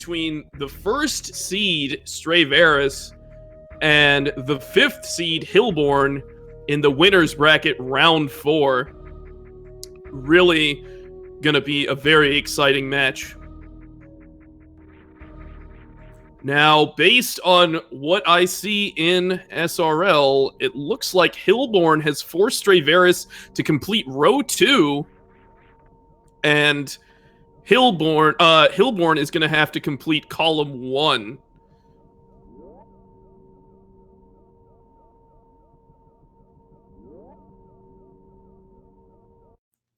between the first seed, Straevaras, and the 5th seed, Hilborn, in the winner's bracket, round 4. Really gonna be a very exciting match. Now, based on what I see in SRL, it looks like Hilborn has forced Straevaras to complete row 2, and Hilborn is going to have to complete column 1.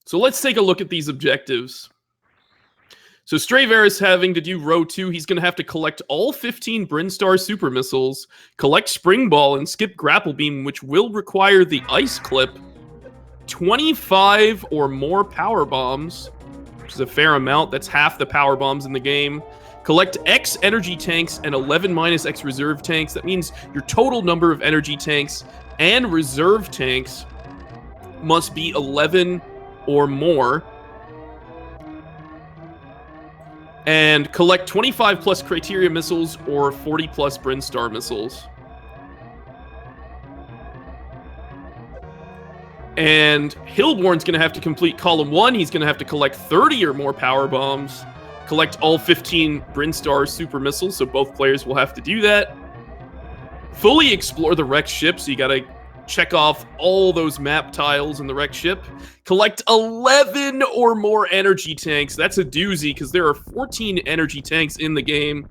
So let's take a look at these objectives. So Straevaras having to do row 2, he's going to have to collect all 15 Brinstar super missiles, collect Spring Ball, and skip Grapple Beam, which will require the Ice Clip, 25 or more Power Bombs, which is a fair amount. That's half the Power Bombs in the game. Collect X Energy Tanks and 11 minus X Reserve Tanks. That means your total number of Energy Tanks and Reserve Tanks must be 11 or more. And collect 25 plus Criteria missiles or 40 plus Brinstar missiles. And Hilborn's going to have to complete column 1. He's going to have to collect 30 or more Power Bombs, collect all 15 Brinstar super missiles, so both players will have to do that. Fully explore the wrecked ship, so you got to check off all those map tiles in the wrecked ship. Collect 11 or more energy tanks. That's a doozy, because there are 14 energy tanks in the game,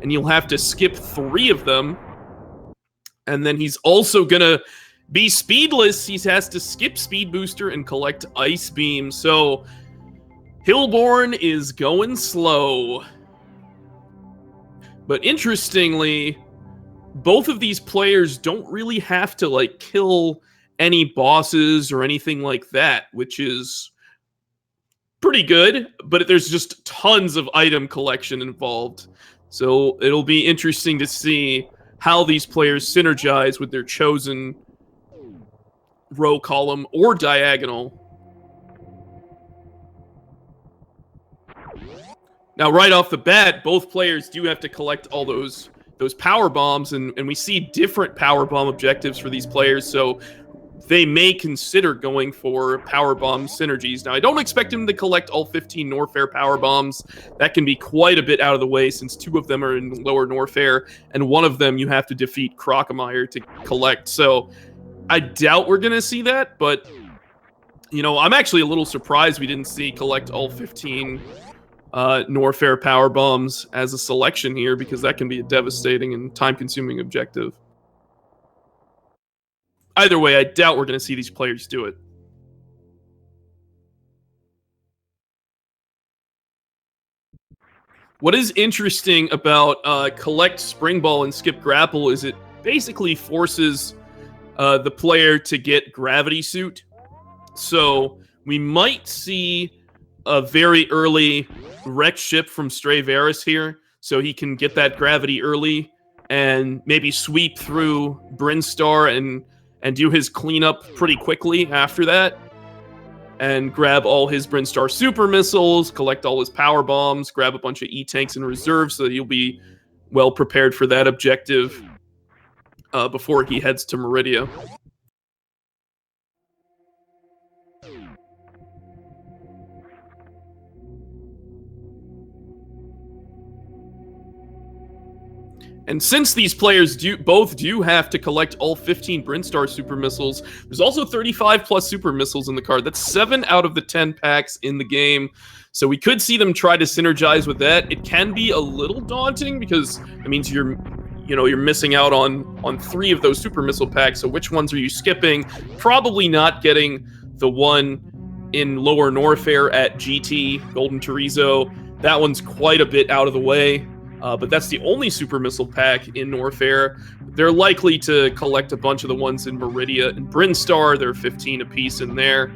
and you'll have to skip 3 of them. And then he's also going to be speedless. He has to skip Speed Booster and collect Ice Beam. So Hilborn is going slow. But interestingly, both of these players don't really have to like kill any bosses or anything like that, which is pretty good, but there's just tons of item collection involved. So it'll be interesting to see how these players synergize with their chosen row, column, or diagonal. Now, right off the bat, both players do have to collect all those power bombs, and we see different power bomb objectives for these players, so they may consider going for power bomb synergies. Now, I don't expect him to collect all 15 Norfair power bombs. That can be quite a bit out of the way, since 2 of them are in lower Norfair, and 1 of them you have to defeat Crocomire to collect. So I doubt we're going to see that, but, you know, I'm actually a little surprised we didn't see collect all 15 Norfair power bombs as a selection here, because that can be a devastating and time-consuming objective. Either way, I doubt we're going to see these players do it. What is interesting about collect Spring Ball and skip Grapple is it basically forces the player to get Gravity Suit. So we might see a very early wrecked ship from Straevaras here, so he can get that gravity early and maybe sweep through Brinstar and do his cleanup pretty quickly after that, and grab all his Brinstar super missiles, collect all his power bombs, grab a bunch of E-tanks in reserve, so that you'll be well prepared for that objective before he heads to Meridia. And since these players both do have to collect all 15 Brinstar super missiles, there's also 35 plus super missiles in the card. That's 7 out of the 10 packs in the game. So we could see them try to synergize with that. It can be a little daunting because it means you're missing out on 3 of those super missile packs. So which ones are you skipping? Probably not getting the one in lower Norfair at GT, Golden Chorizo. That one's quite a bit out of the way. But that's the only super missile pack in Norfair. They're likely to collect a bunch of the ones in Meridia and Brinstar. There are 15 apiece in there.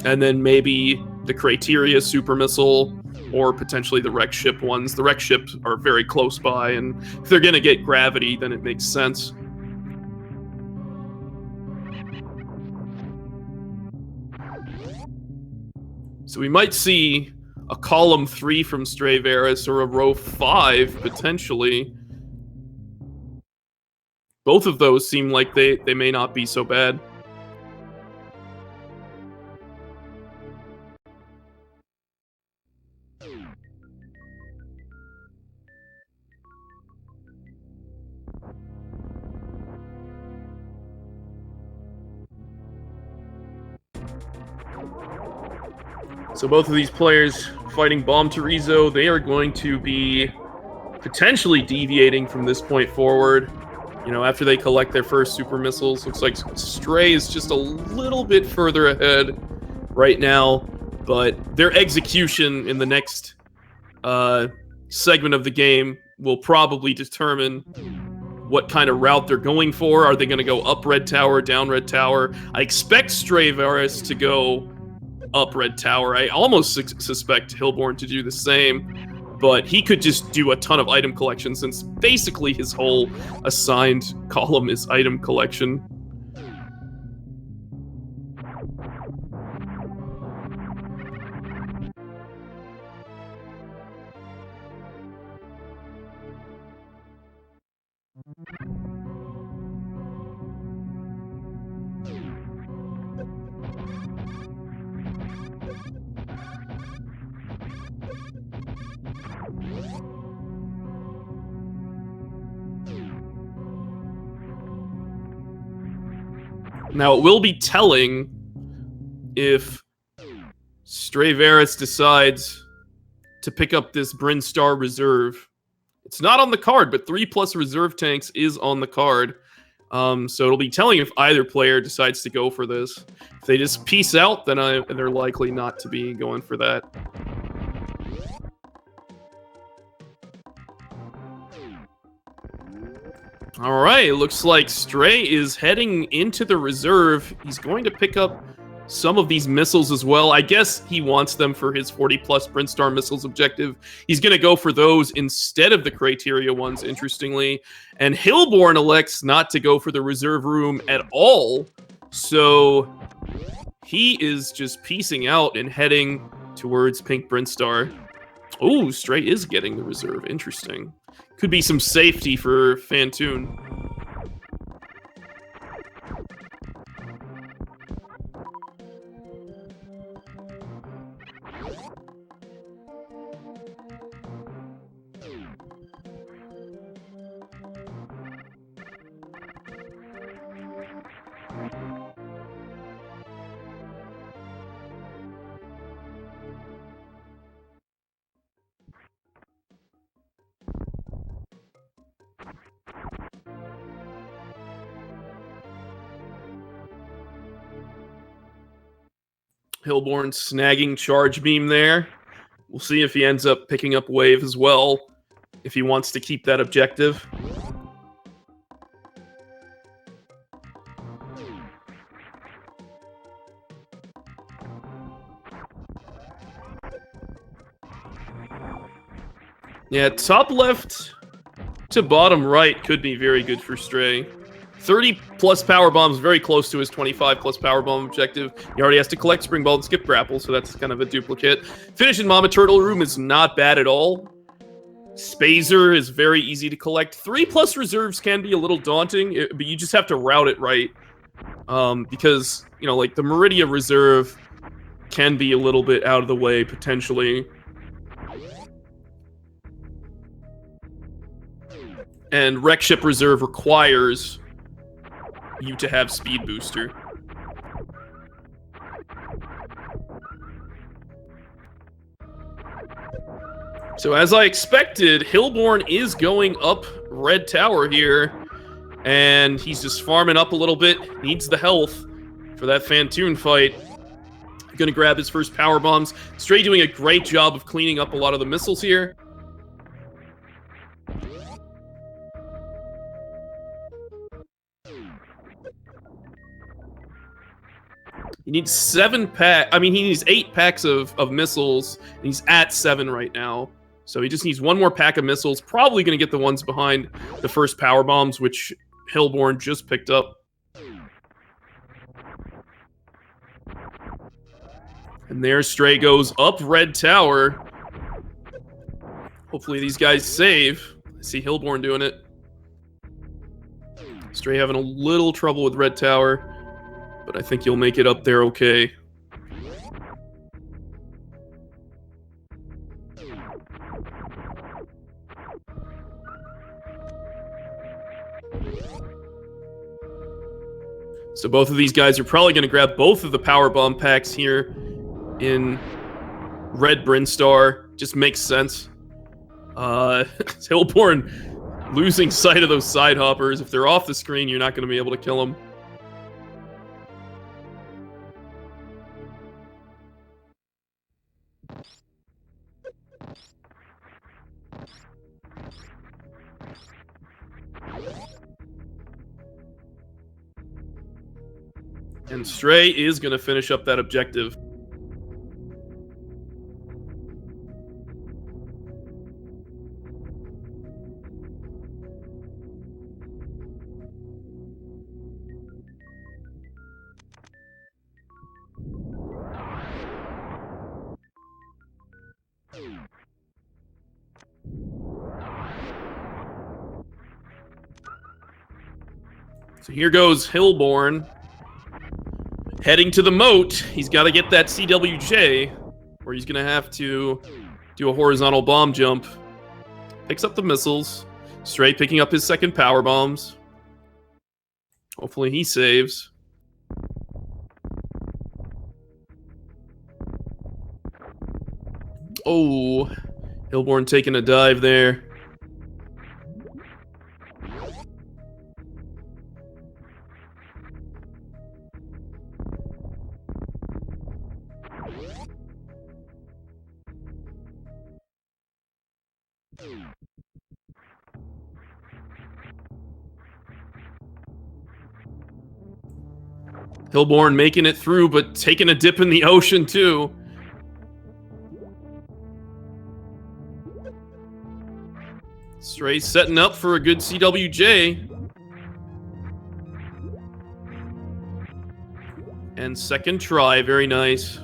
And then maybe the Criteria super missile, or potentially the wreck ship ones. The wreck ships are very close by, and if they're going to get gravity, then it makes sense. So we might see a column 3 from Straevaras or a row 5, potentially. Both of those seem like they may not be so bad. So both of these players fighting Bomb Terizo, they are going to be potentially deviating from this point forward. You know, after they collect their first super missiles, looks like Stray is just a little bit further ahead right now, but their execution in the next segment of the game will probably determine what kind of route they're going for. Are they going to go up red tower, down red tower? I expect Straevaras to go up red tower. I almost suspect Hilborn to do the same, but he could just do a ton of item collection since basically his whole assigned column is item collection. Now, it will be telling if Straevaras decides to pick up this Brinstar reserve. It's not on the card, but 3+ reserve tanks is on the card. So it'll be telling if either player decides to go for this. If they just peace out, then they're likely not to be going for that. All right, it looks like Stray is heading into the reserve. He's going to pick up some of these missiles as well. I guess he wants them for his 40+ Brinstar missiles objective. He's going to go for those instead of the criteria ones, interestingly. And Hilborn elects not to go for the reserve room at all. So he is just piecing out and heading towards Pink Brinstar. Oh, Stray is getting the reserve. Interesting. Could be some safety for Fantoon. Hilborn snagging Charge Beam there. We'll see if he ends up picking up Wave as well, if he wants to keep that objective. Yeah, top left to bottom right could be very good for Stray. 30+ power bombs, very close to his 25+ power bomb objective. He already has to collect Spring Ball and skip grapple, so that's kind of a duplicate. Finish in Mama Turtle Room is not bad at all. Spazer is very easy to collect. 3+ reserves can be a little daunting, but you just have to route it right. Because, you know, like the Meridia reserve can be a little bit out of the way, potentially. And Wreck Ship reserve requires you to have Speed Booster. So as I expected, Hilborn is going up Red Tower here, and he's just farming up a little bit, needs the health for that Fantoon fight. Gonna grab his first power bombs. Stray doing a great job of cleaning up a lot of the missiles here. He needs 7 pack. I mean, he needs 8 packs of missiles, and he's at 7 right now. So he just needs 1 more pack of missiles. Probably going to get the ones behind the first power bombs, which Hilborn just picked up. And there Stray goes up red tower. Hopefully these guys save. I see Hilborn doing it. Stray having a little trouble with red tower, but I think you'll make it up there okay. So both of these guys are probably going to grab both of the power bomb packs here in red Brinstar. Just makes sense. Hilborn losing sight of those side hoppers. If they're off the screen, you're not going to be able to kill them. And Stray is going to finish up that objective. So here goes Hilborn. Heading to the moat. He's got to get that CWJ, or he's going to have to do a horizontal bomb jump. Picks up the missiles. Stray picking up his second power bombs. Hopefully he saves. Oh, Hilborn taking a dive there. Hilborn making it through, but taking a dip in the ocean too. Stray setting up for a good CWJ. And second try, very nice.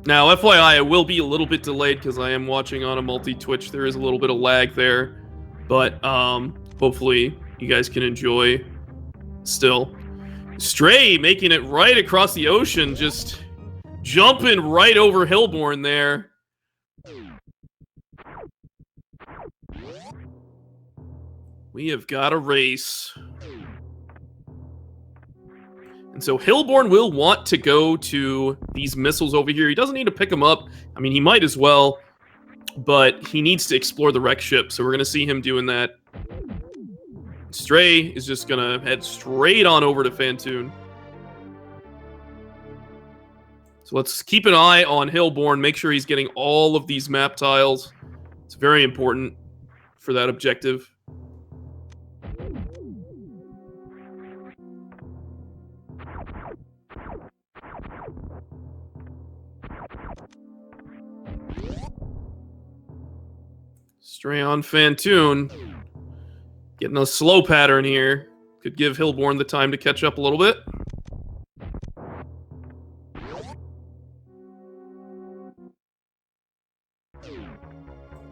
Now, FYI, I will be a little bit delayed because I am watching on a multi-Twitch. There is a little bit of lag there. But, hopefully you guys can enjoy still. Stray making it right across the ocean, just jumping right over Hilborn there. We have got a race. And so Hilborn will want to go to these missiles over here. He doesn't need to pick them up. I mean, he might as well, but he needs to explore the wreck ship. So we're going to see him doing that. Stray is just going to head straight on over to Phantoon. So let's keep an eye on Hilborn. Make sure he's getting all of these map tiles. It's very important for that objective. Stray on Phantoon. Getting a slow pattern here. Could give Hilborn the time to catch up a little bit.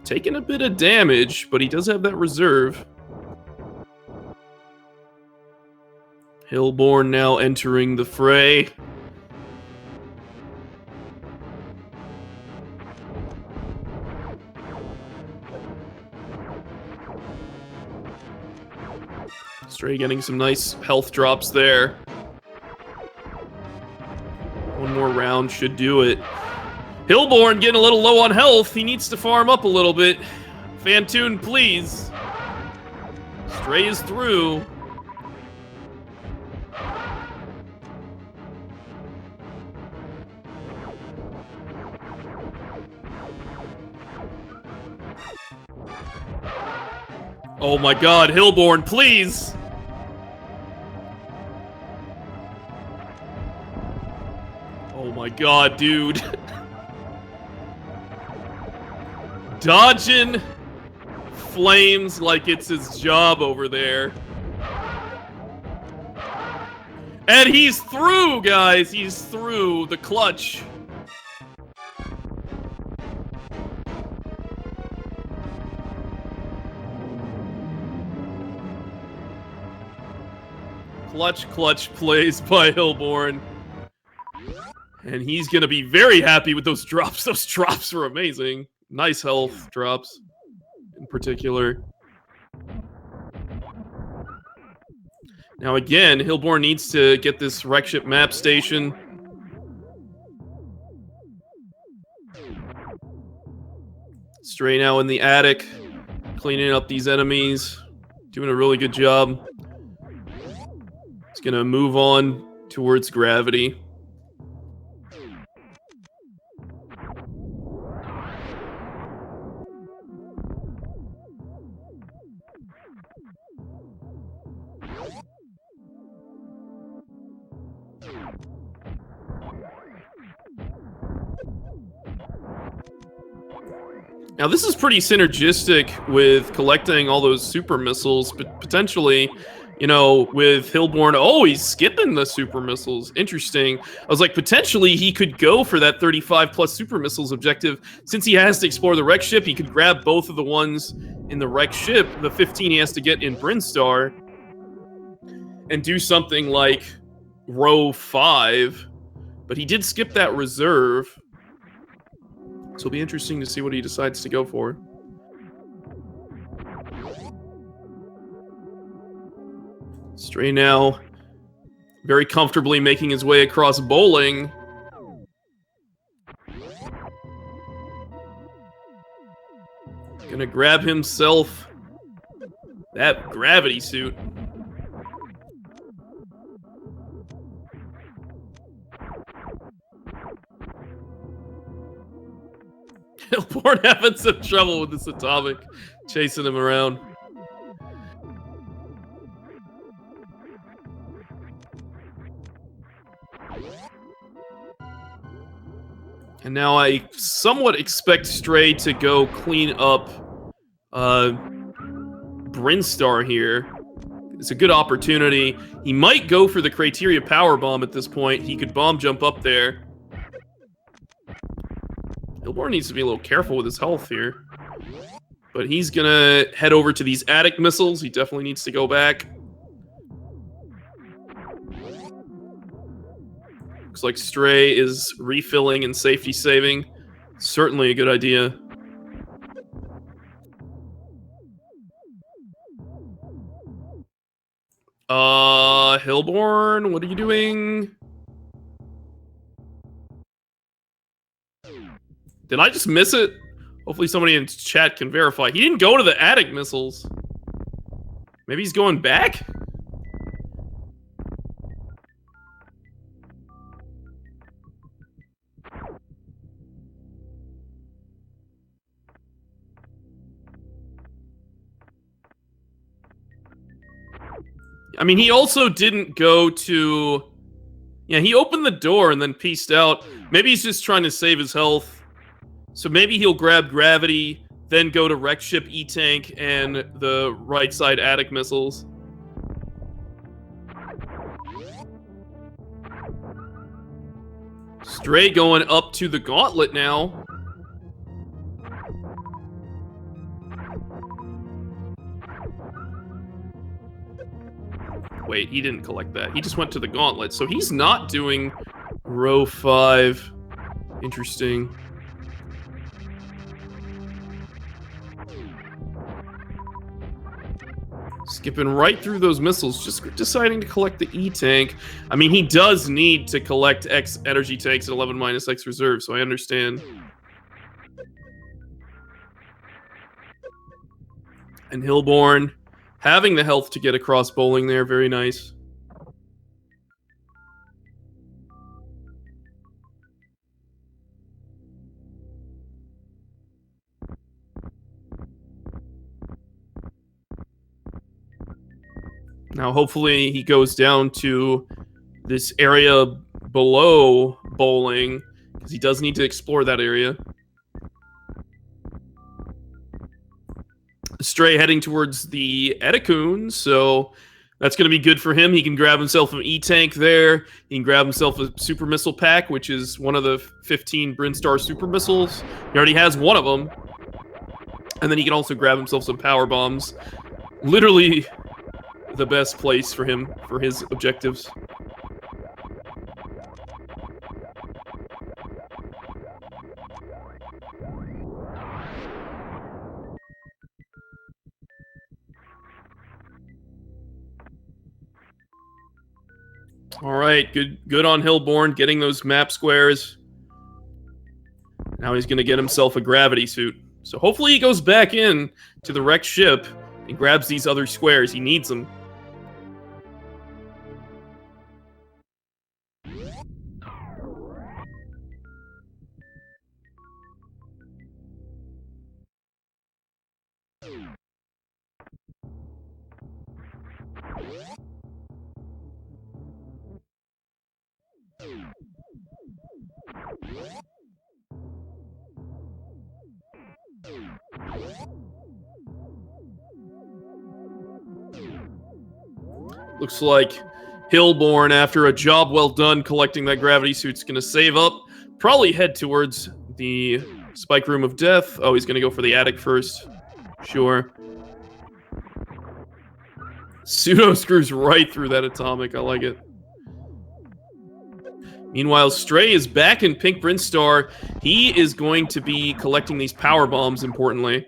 Taking a bit of damage, but he does have that reserve. Hilborn now entering the fray. Stray getting some nice health drops there. One more round should do it. Hilborn getting a little low on health. He needs to farm up a little bit. Phantoon, please. Stray is through. Oh my god, Hilborn, please! Oh my god, dude. Dodging flames like it's his job over there. And he's through, guys. He's through the clutch. Clutch plays by Hilborn. And he's going to be very happy with those drops. Those drops were amazing. Nice health drops in particular. Now again, Hilborn needs to get this wreck ship map station. Stray now in the attic, cleaning up these enemies. Doing a really good job. He's going to move on towards gravity. Now this is pretty synergistic with collecting all those super missiles, but potentially, you know, with Hilborn, oh, he's skipping the super missiles. Interesting. I was like, potentially he could go for that 35 plus super missiles objective. Since he has to explore the wreck ship, he could grab both of the ones in the wreck ship, the 15 he has to get in Brinstar, and do something like row 5. But he did skip that reserve. So it'll be interesting to see what he decides to go for. Stray now very comfortably making his way across bowling. Gonna grab himself that gravity suit. Hilborn having some trouble with this atomic, chasing him around. And now I somewhat expect Stray to go clean up Brinstar here. It's a good opportunity. He might go for the Crateria Power Bomb at this point. He could bomb jump up there. Hilborn needs to be a little careful with his health here. But he's gonna head over to these attic missiles. He definitely needs to go back. Looks like Stray is refilling and safety saving. Certainly a good idea. Hilborn, what are you doing? Did I just miss it? Hopefully somebody in chat can verify. He didn't go to the attic missiles. Maybe he's going back? I mean, he also didn't go to... Yeah, he opened the door and then peaced out. Maybe he's just trying to save his health. So maybe he'll grab gravity, then go to wreck ship E-Tank and the right side attic missiles. Stray going up to the gauntlet now. Wait, he didn't collect that. He just went to the gauntlet. So he's not doing row 5. Interesting. Skipping right through those missiles, just deciding to collect the E-Tank. I mean, he does need to collect X energy tanks at 11 minus X reserve, so I understand. And Hilborn having the health to get across bowling there, very nice. Now, hopefully, he goes down to this area below bowling, because he does need to explore that area. Stray heading towards the Etikun, so That's going to be good for him. He can grab himself an E-Tank there. He can grab himself a Super Missile Pack, which is one of the 15 Brinstar Super Missiles. He already has one of them. And then he can also grab himself some Power Bombs. Literally the best place for him for his objectives. All right, good on Hilborn, getting those map squares. Now he's going to get himself a gravity suit. So hopefully he goes back in to the wrecked ship and grabs these other squares. He needs them. Looks like Hilborn, after a job well done collecting that gravity suit's going to save up, probably head towards the Spike Room of Death. Oh, he's going to go for the attic first. Sure. Pseudo screws right through that atomic. I like it. Meanwhile, Stray is back in Pink Brinstar. He is going to be collecting these power bombs, importantly.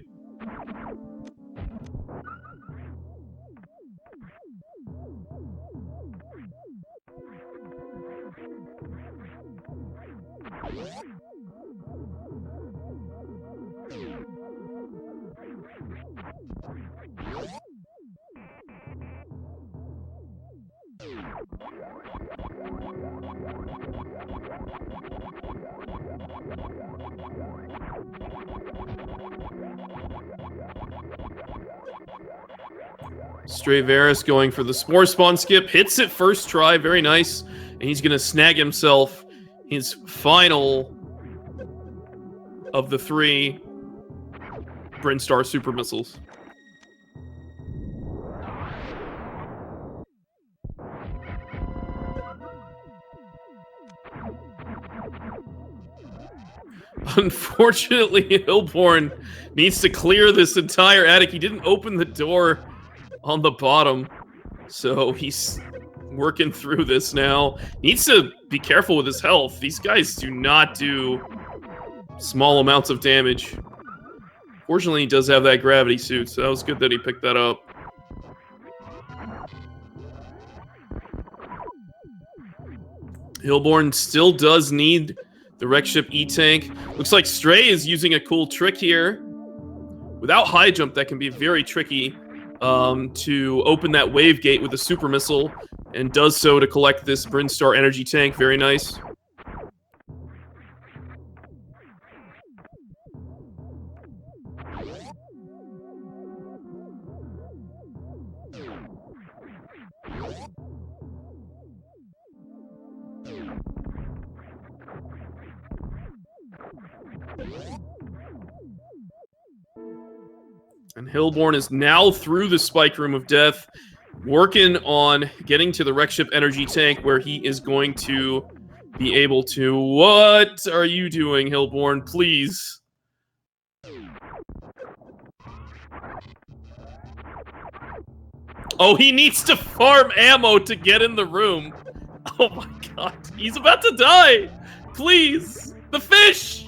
Straevaras going for the Spore Spawn skip. Hits it first try. Very nice. And he's going to snag himself his final of the 3 Brinstar Super Missiles. Unfortunately, Hilborn needs to clear this entire attic. He didn't open the door on the bottom, so he's working through this now. Needs to be careful with his health. These guys do not do small amounts of damage. Fortunately, he does have that gravity suit, so that was good that he picked that up. Hilborn still does need the wreck ship E-Tank. Looks like Stray is using a cool trick here. Without high jump, that can be very tricky to open that wave gate with a super missile, and does so to collect this Brinstar energy tank. Very nice. And Hilborn is now through the Spike Room of Death, working on getting to the wreck ship energy tank, where he is going to be able to... What are you doing, Hilborn? Please. Oh, he needs to farm ammo to get in the room. Oh my god. He's about to die. Please. The fish.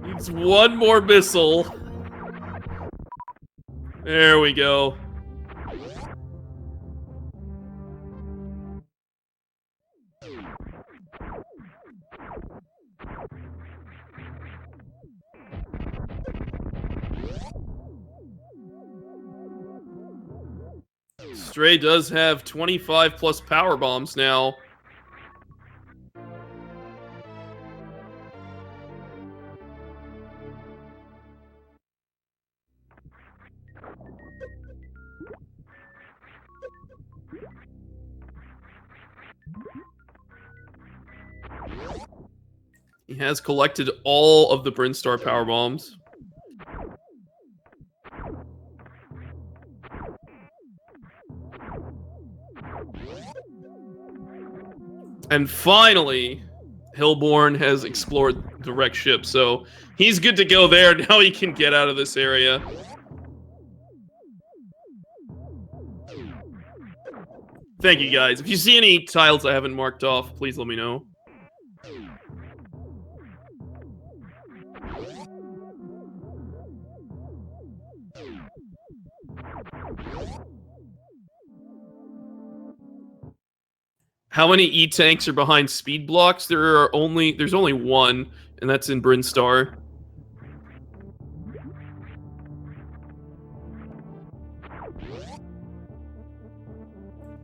Needs one more missile. There we go. Stray does have 25 plus power bombs now. He has collected all of the Brinstar power bombs. And finally, Hilborn has explored the wrecked ship, so he's good to go there. Now he can get out of this area. Thank you, guys. If you see any tiles I haven't marked off, please let me know. How many E-tanks are behind speed blocks? There's only one, and that's in Brinstar.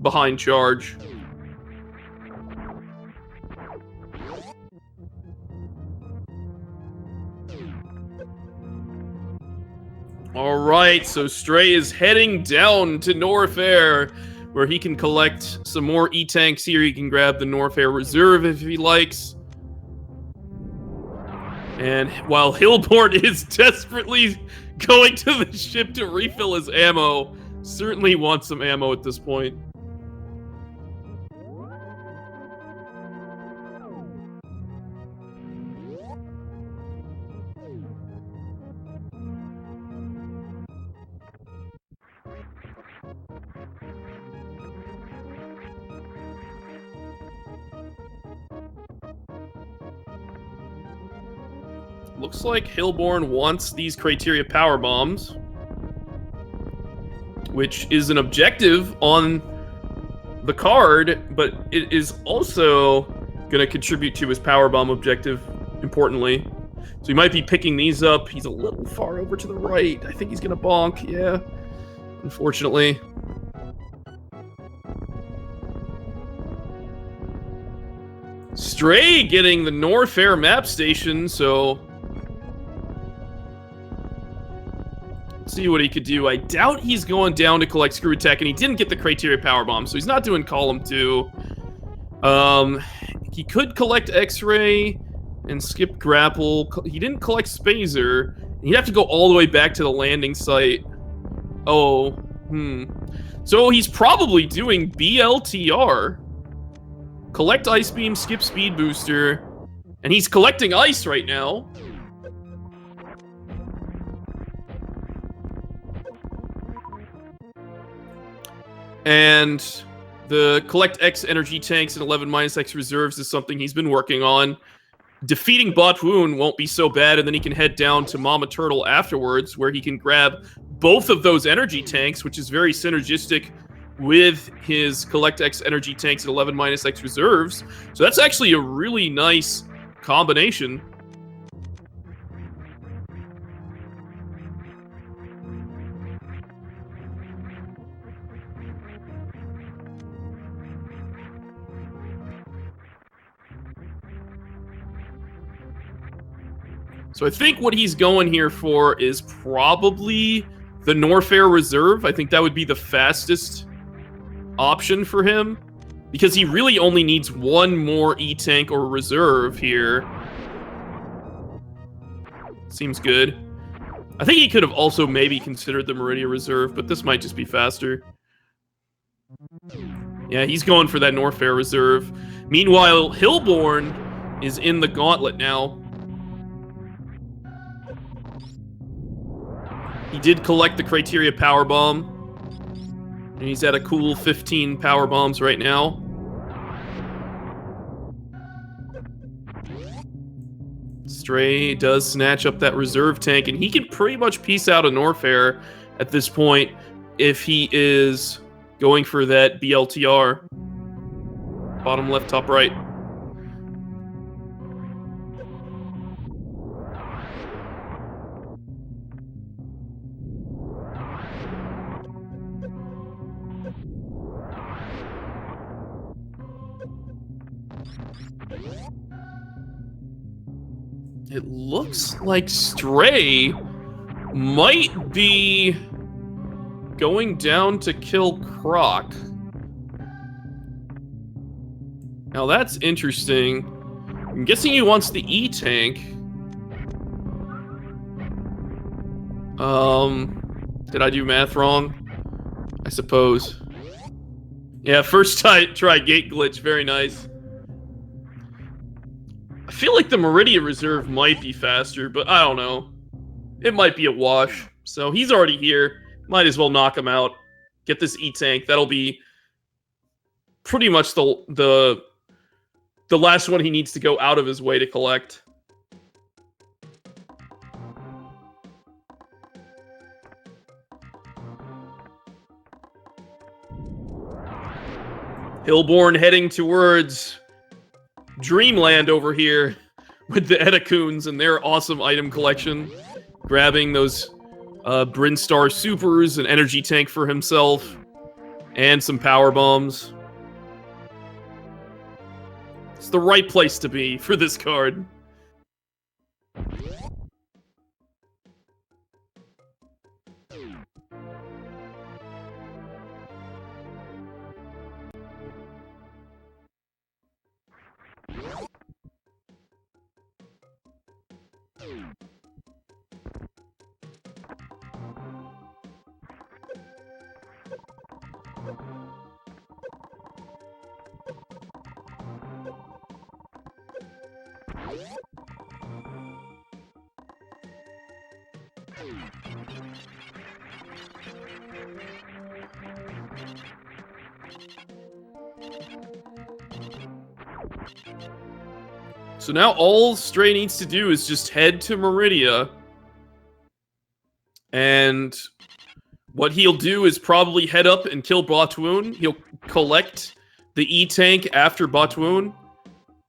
Behind charge. All right, so Stray is heading down to Norfair, where he can collect some more E-tanks here. He can grab the Norfair Reserve if he likes. And while Hilborn is desperately going to the ship to refill his ammo, certainly wants some ammo at this point. Looks like Hilborn wants these criteria power bombs, which is an objective on the card, but it is also going to contribute to his power bomb objective, importantly. So he might be picking these up. He's a little far over to the right. I think he's going to bonk, yeah, unfortunately. Stray getting the Norfair map station, so see what he could do. I doubt he's going down to collect Screw Attack, and he didn't get the Criteria Power Bomb, so he's not doing Column 2. He could collect X-Ray and skip Grapple. He didn't collect Spazer. He'd have to go all the way back to the landing site. Oh, So he's probably doing BLTR. Collect Ice Beam, skip Speed Booster, and he's collecting Ice right now. And the collect X energy tanks and 11 minus X reserves is something he's been working on. Defeating Bot Wound won't be so bad, and then he can head down to Mama Turtle afterwards, where he can grab both of those energy tanks, which is very synergistic with his collect X energy tanks and 11 minus X reserves. So that's actually a really nice combination. So I think what he's going here for is probably the Norfair Reserve. I think that would be the fastest option for him, because he really only needs one more E-Tank or Reserve here. Seems good. I think he could have also maybe considered the Meridia Reserve, but this might just be faster. Yeah, he's going for that Norfair Reserve. Meanwhile, Hilborn is in the gauntlet now. He did collect the Criteria Power Bomb, and he's at a cool 15 Power Bombs right now. Stray does snatch up that reserve tank, and he can pretty much piece out a Norfair at this point if he is going for that BLTR. Bottom left, top right. It looks like Stray might be going down to kill Croc. Now that's interesting, I'm guessing he wants the E-Tank. Did I do math wrong? I suppose. Yeah, first try gate glitch, very nice. I feel like the Meridia Reserve might be faster, but I don't know. It might be a wash. So he's already here. Might as well knock him out. Get this E-Tank. That'll be pretty much the last one he needs to go out of his way to collect. Hilborn heading towards Dreamland over here with the Edacoons and their awesome item collection. Grabbing those Brinstar Supers, an energy tank for himself, and some power bombs. It's the right place to be for this card. So now all Stray needs to do is just head to Meridia. And what he'll do is probably head up and kill Botwoon. He'll collect the E-Tank after Botwoon.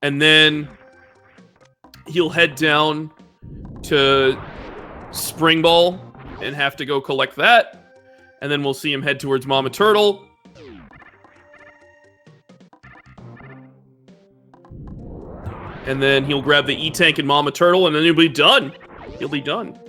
And then he'll head down to Spring Ball and have to go collect that. And then we'll see him head towards Mama Turtle. And then he'll grab the E-Tank and Mama Turtle, and then he'll be done. He'll be done.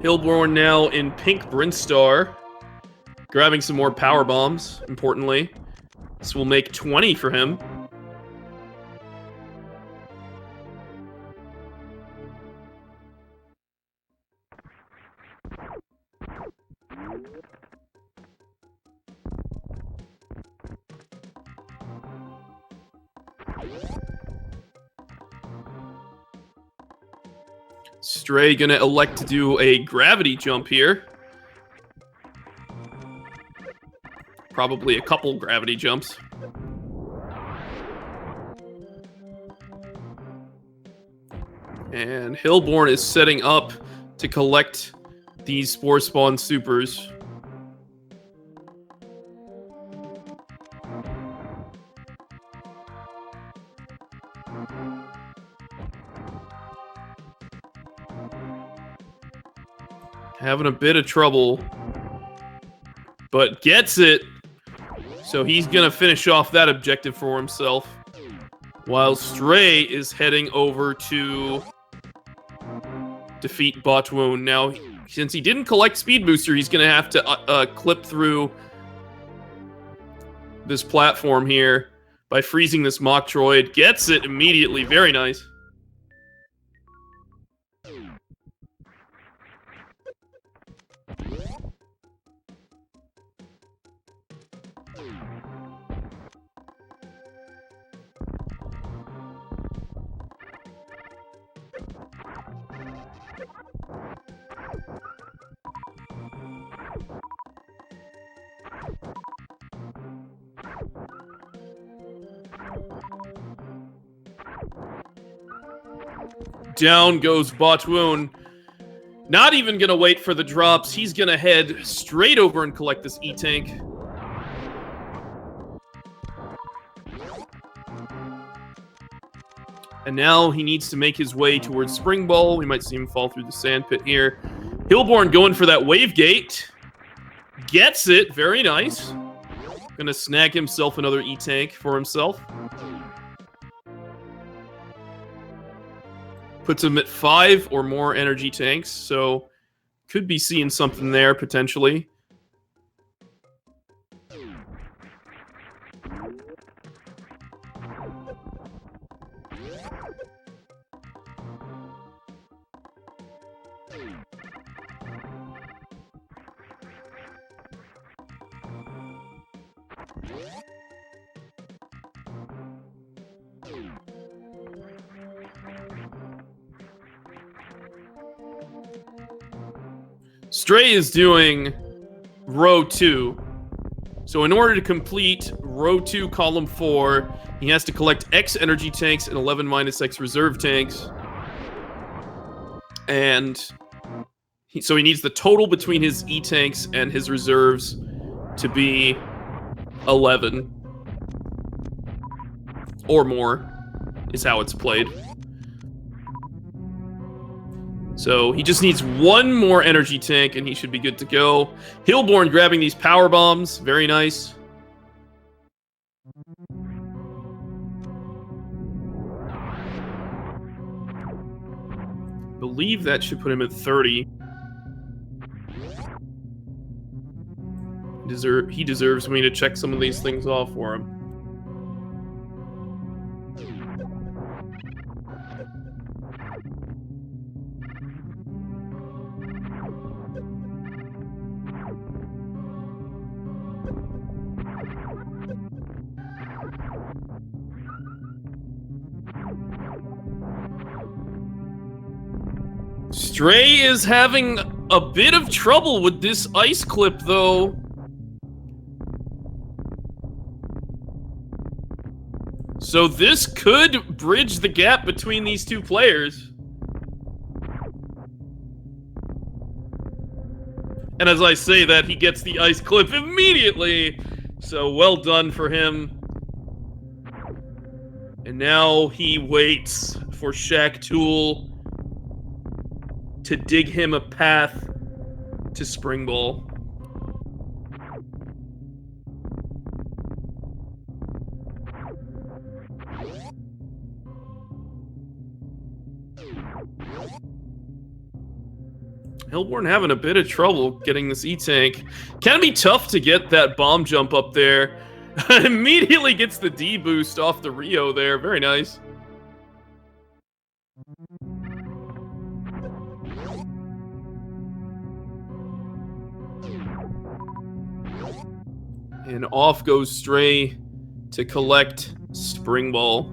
Hilborn now in pink Brinstar. Grabbing some more power bombs, importantly. This will make 20 for him. Stray gonna elect to do a gravity jump here. Probably a couple gravity jumps. And Hilborn is setting up to collect these Spore Spawn Supers. Having a bit of trouble, but gets it. So he's gonna finish off that objective for himself, while Stray is heading over to defeat Botwoon. Now, since he didn't collect Speed Booster, he's gonna have to clip through this platform here by freezing this Metroid. Gets it immediately. Very nice. Down goes Botwoon. Not even gonna wait for the drops. He's gonna head straight over and collect this E-Tank. And now he needs to make his way towards Spring Ball. We might see him fall through the sand pit here. Hilborn going for that Wave Gate. Gets it. Very nice. Gonna snag himself another E-Tank for himself. Puts him at 5 or more energy tanks, so could be seeing something there, potentially. Stray is doing row 2. So in order to complete row 2, column 4, he has to collect X energy tanks and 11 minus X reserve tanks. And so he needs the total between his E-tanks and his reserves to be 11. Or more, is how it's played. So he just needs one more energy tank and he should be good to go. Hilborn grabbing these power bombs. Very nice. I believe that should put him at 30. He deserves me to check some of these things off for him. Stray is having a bit of trouble with this ice clip, though. So this could bridge the gap between these two players. And as I say that, he gets the ice clip immediately. So well done for him. And now he waits for Shaq Tool to dig him a path to Spring Ball. Hilborn having a bit of trouble getting this E-Tank. Can be tough to get that bomb jump up there. Immediately gets the D boost off the Rio there. Very nice. And off goes Stray to collect Spring Ball.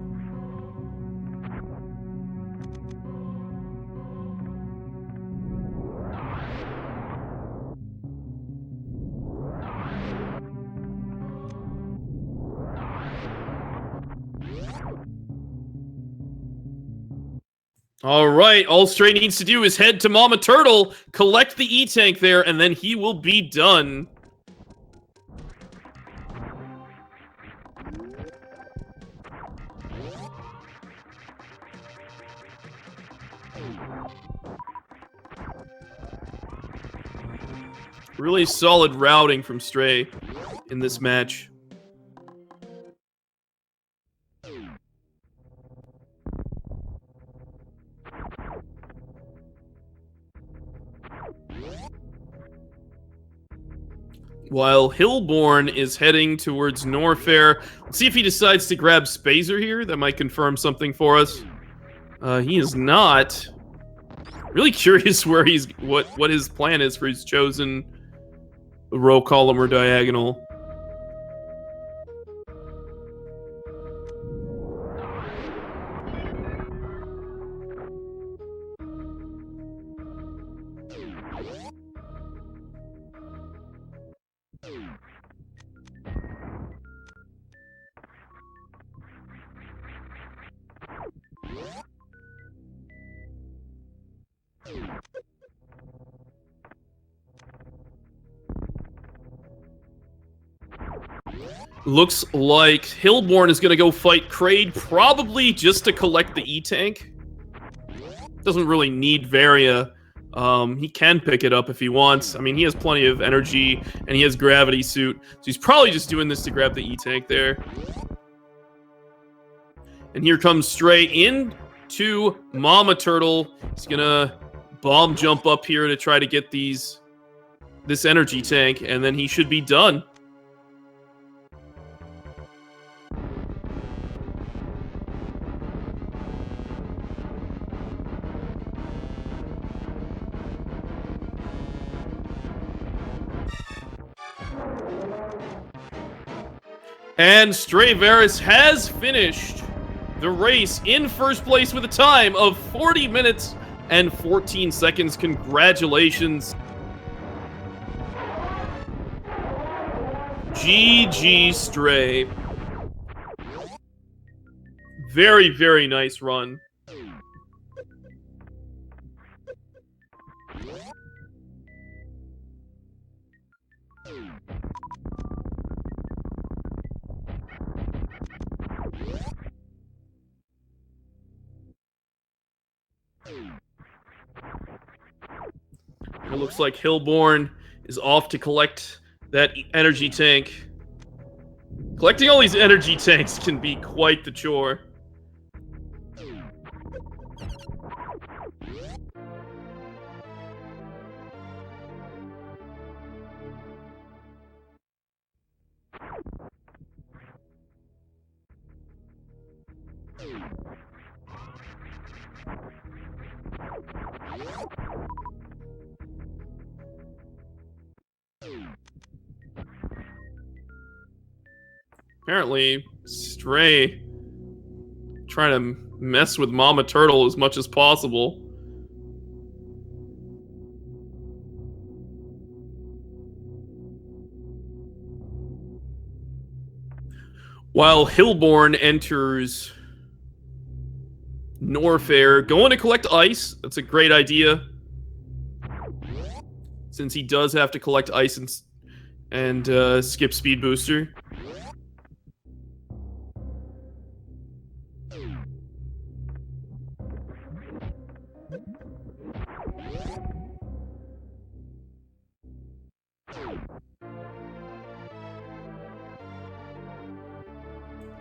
All right, all Stray needs to do is head to Mama Turtle, collect the E-Tank there, and then he will be done. Really solid routing from Stray in this match. While Hilborn is heading towards Norfair. Let's see if he decides to grab Spazer here. That might confirm something for us. He is not. Really curious where he's what his plan is for his chosen row, column, or diagonal. Looks like Hilborn is going to go fight Kraid, probably just to collect the E-Tank. Doesn't really need Varia. He can pick it up if he wants. I mean, he has plenty of energy, and he has Gravity Suit. So he's probably just doing this to grab the E-Tank there. And here comes Stray in to Mama Turtle. He's gonna bomb jump up here to try to get this energy tank, and then he should be done. And Straevaras has finished the race in first place with a time of 40 minutes and 14 seconds. Congratulations. GG Stray. Very, very nice run. It looks like Hilborn is off to collect that energy tank. Collecting all these energy tanks can be quite the chore. Apparently, Stray trying to mess with Mama Turtle as much as possible. While Hilborn enters Norfair, going to collect ice. That's a great idea, since he does have to collect ice and skip speed booster.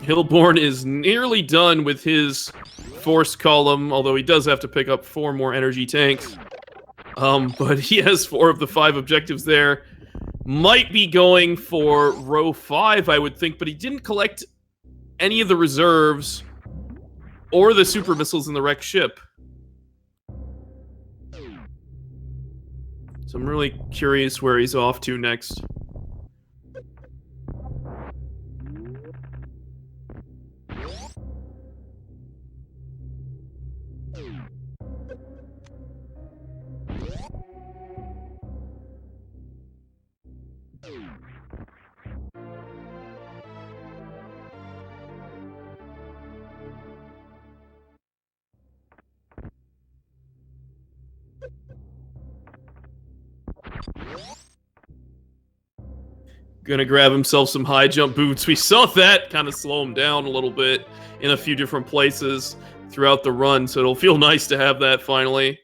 Hilborn is nearly done with his force column, although he does have to pick up 4 more energy tanks. But he has 4 of the 5 objectives there. Might be going for row 5, I would think, but he didn't collect any of the reserves or the super missiles in the wrecked ship. So I'm really curious where he's off to next. Gonna grab himself some high jump boots. We saw that kind of slow him down a little bit in a few different places throughout the run, so it'll feel nice to have that finally.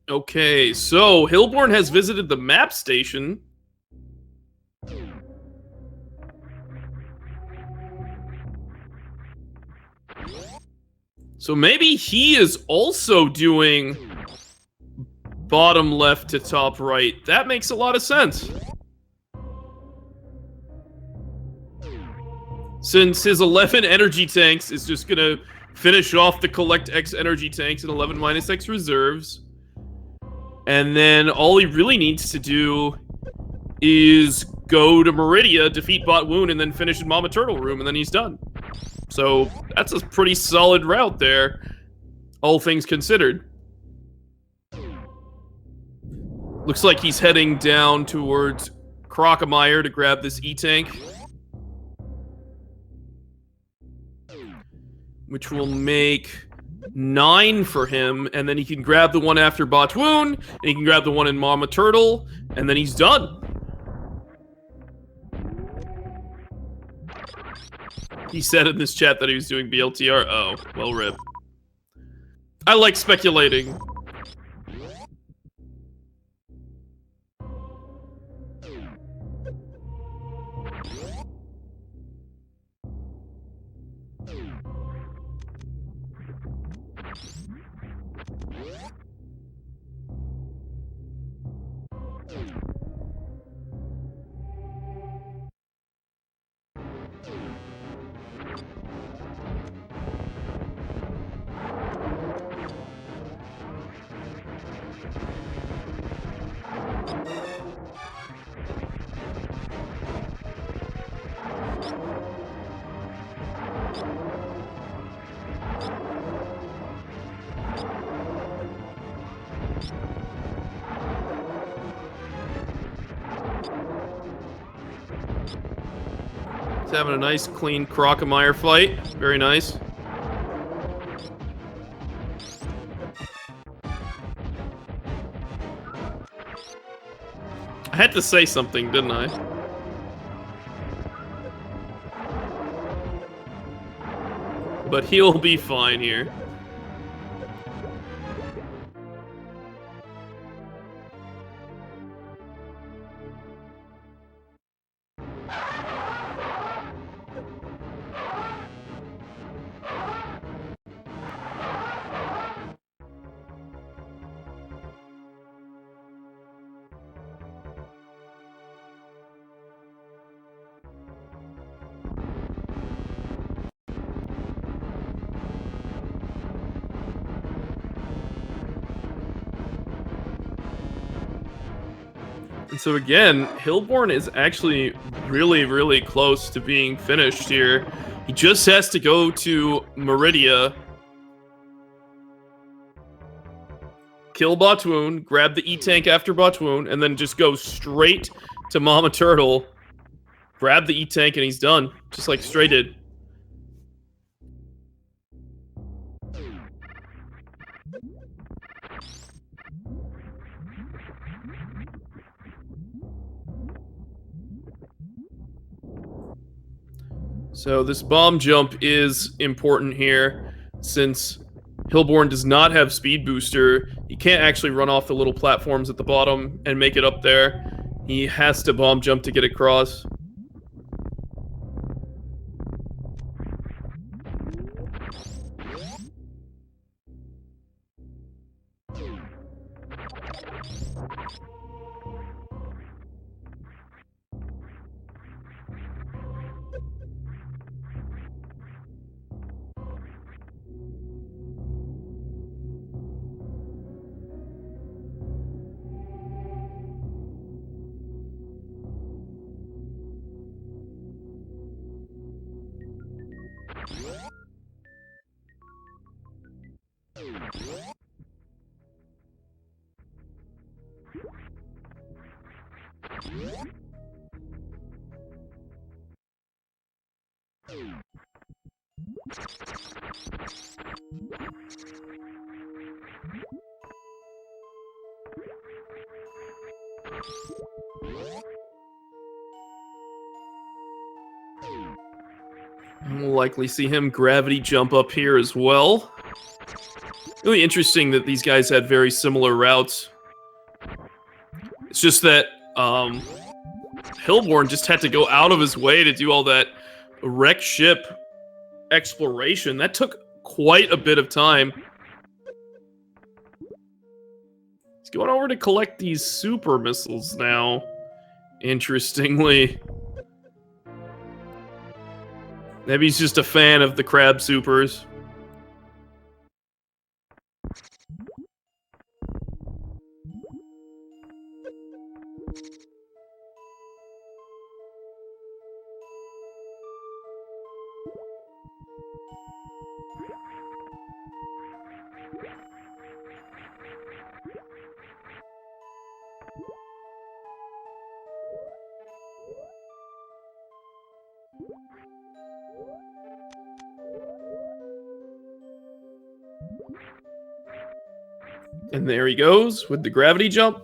Okay, so Hilborn has visited the map station. So maybe he is also doing bottom left to top right. That makes a lot of sense. Since his 11 energy tanks is just gonna finish off the collect X energy tanks and 11 minus X reserves. And then all he really needs to do is go to Meridia, defeat Bot Wound, and then finish in Mama Turtle Room, and then he's done. So that's a pretty solid route there, all things considered. Looks like he's heading down towards Crocomire to grab this E-Tank, which will make 9 for him, and then he can grab the one after Botwoon, and he can grab the one in Mama Turtle, and then he's done. He said in this chat that he was doing BLTR. Oh, well, rip. I like speculating. He's having a nice, clean Crocomire fight. Very nice. I had to say something, didn't I? But he'll be fine here. And so again, Hilborn is actually really, really close to being finished here. He just has to go to Meridia, kill Botwoon, grab the E-Tank after Botwoon, and then just go straight to Mama Turtle, grab the E-Tank, and he's done. Just like Stray did. So this bomb jump is important here, since Hilborn does not have speed booster. He can't actually run off the little platforms at the bottom and make it up there. He has to bomb jump to get across. We'll likely see him gravity jump up here as well. Really interesting that these guys had very similar routes. It's just that Hilborn just had to go out of his way to do all that wreck ship exploration. That took quite a bit of time. He's going over to collect these super missiles now, interestingly. Maybe he's just a fan of the crab supers. And there he goes with the gravity jump.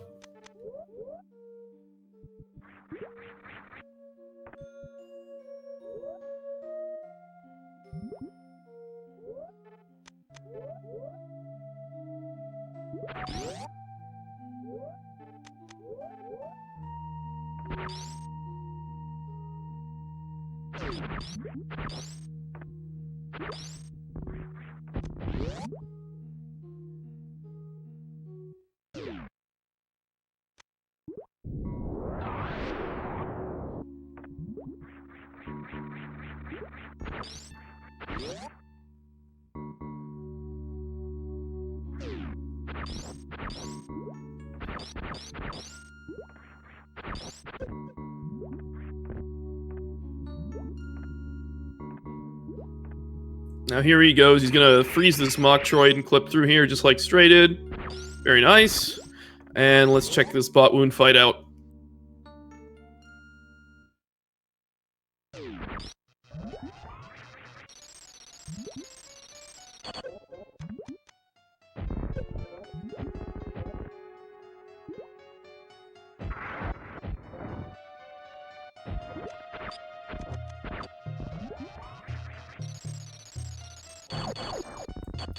Now here he goes. He's going to freeze this Metroid and clip through here just like Stray did. Very nice. And let's check this bot wound fight out.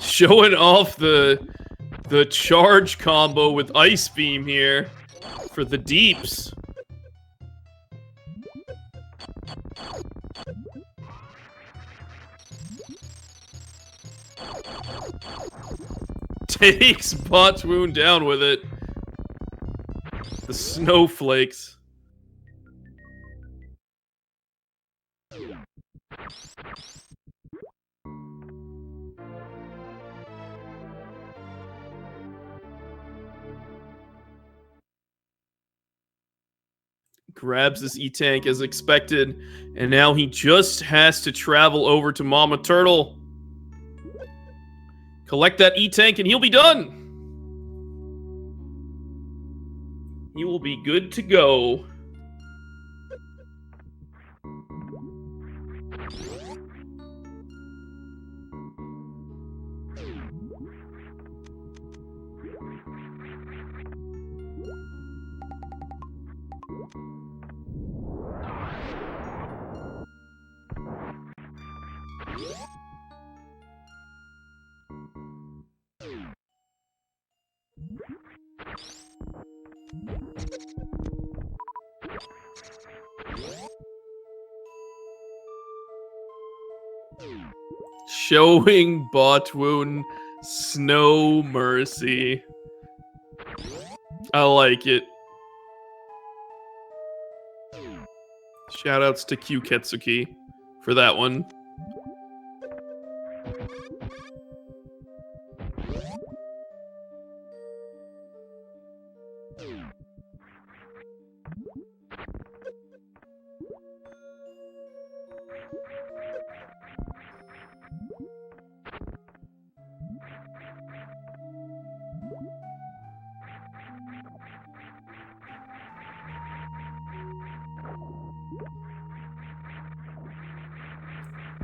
Showing off the charge combo with Ice Beam here for the deeps. Takes Bot's wound down with it. The snowflakes. Grabs this E-Tank as expected, and now he just has to travel over to Mama Turtle. Collect that E-Tank and he'll be done. He will be good to go. Showing Botwoon Snow Mercy. I like it. Shoutouts to Q Ketsuki for that one.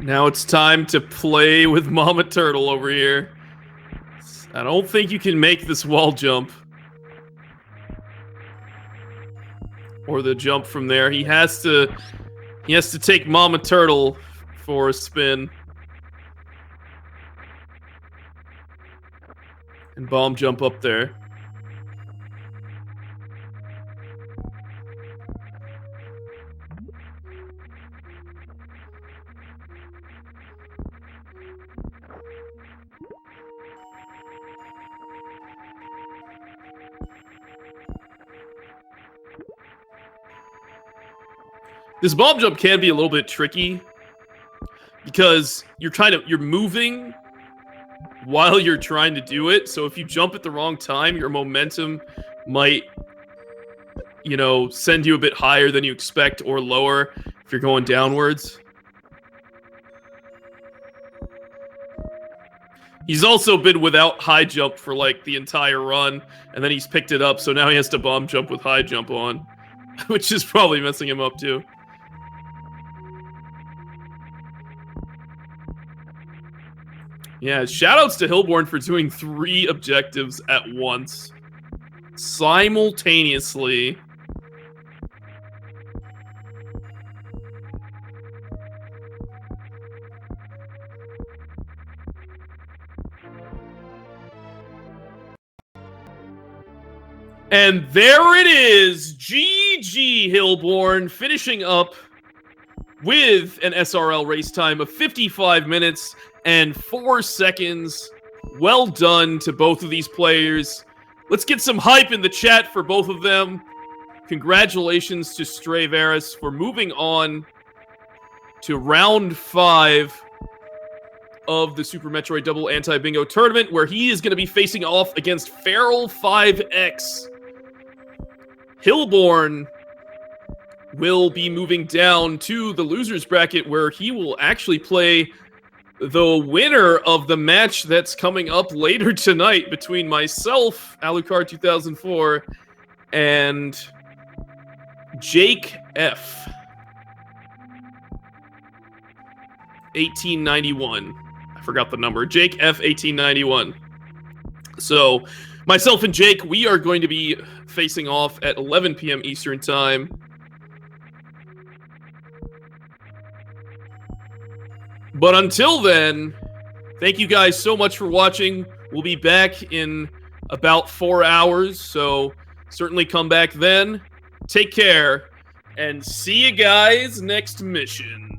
Now it's time to play with Mama Turtle over here. I don't think you can make this wall jump. Or the jump from there. He has to take Mama Turtle for a spin. And bomb jump up there. This bomb jump can be a little bit tricky because you're moving while you're trying to do it. So if you jump at the wrong time, your momentum might, send you a bit higher than you expect or lower if you're going downwards. He's also been without high jump for like the entire run, and then he's picked it up, so now he has to bomb jump with high jump on, which is probably messing him up too. Yeah, shoutouts to Hilborn for doing 3 objectives at once. Simultaneously. And there it is! GG Hilborn finishing up with an SRL race time of 55 minutes and 4 seconds. Well done to both of these players. Let's get some hype in the chat for both of them. Congratulations to Straevaras for moving on to round 5 of the Super Metroid Double Anti-Bingo Tournament, where he is going to be facing off against Feral 5X. Hilborn will be moving down to the losers bracket, where he will actually play the winner of the match that's coming up later tonight between myself, Alucard 2004, and Jake F. 1891. I forgot the number. Jake F. 1891. So, myself and Jake, we are going to be facing off at 11 p.m. Eastern Time. But until then, thank you guys so much for watching. We'll be back in about 4 hours, so certainly come back then. Take care, and see you guys next mission.